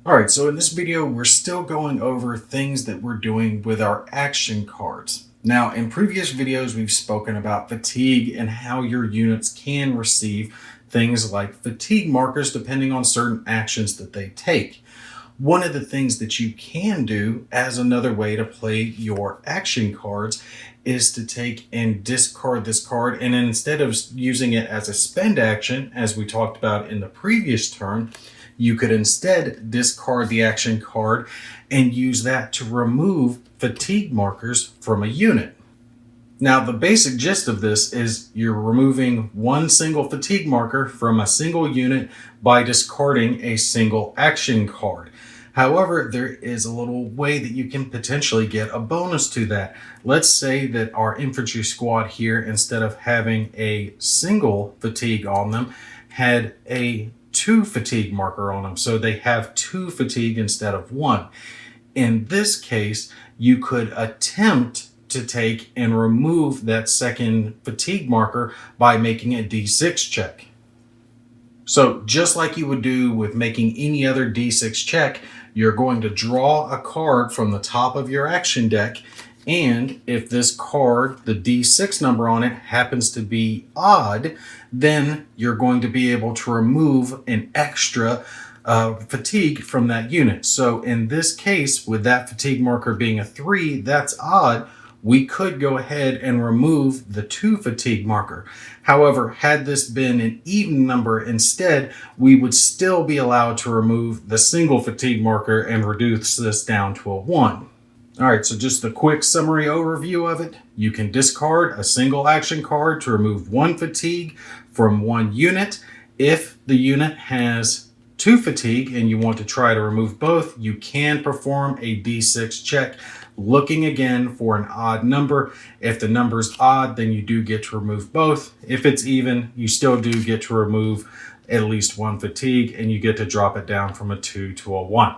All right, so in this video, we're still going over things that we're doing with our action cards. Now, in previous videos, we've spoken about fatigue and how your units can receive things like fatigue markers depending on certain actions that they take. One of the things that you can do as another way to play your action cards is to take and discard this card. And then instead of using it as a spend action, as we talked about in the previous turn, you could instead discard the action card and use that to remove fatigue markers from a unit. Now, the basic gist of this is you're removing one single fatigue marker from a single unit by discarding a single action card. However, there is a little way that you can potentially get a bonus to that. Let's say that our infantry squad here, instead of having a single fatigue on them, had a 2 fatigue marker on them. So they have 2 fatigue instead of 1. In this case, you could attempt to take and remove that second fatigue marker by making a D6 check. So just like you would do with making any other D6 check, you're going to draw a card from the top of your action deck. And if this card, the D6 number on it, happens to be odd, then you're going to be able to remove an extra fatigue from that unit. So in this case, with that fatigue marker being a 3, that's odd. We could go ahead and remove the 2 fatigue marker. However, had this been an even number instead, we would still be allowed to remove the single fatigue marker and reduce this down to a 1. All right, so just a quick summary overview of it. You can discard a single action card to remove 1 fatigue from 1 unit. If the unit has 2 fatigue and you want to try to remove both, you can perform a D6 check, looking again for an odd number. If the number's odd, then you do get to remove both. If it's even, you still do get to remove at least 1 fatigue, and you get to drop it down from a 2 to a 1.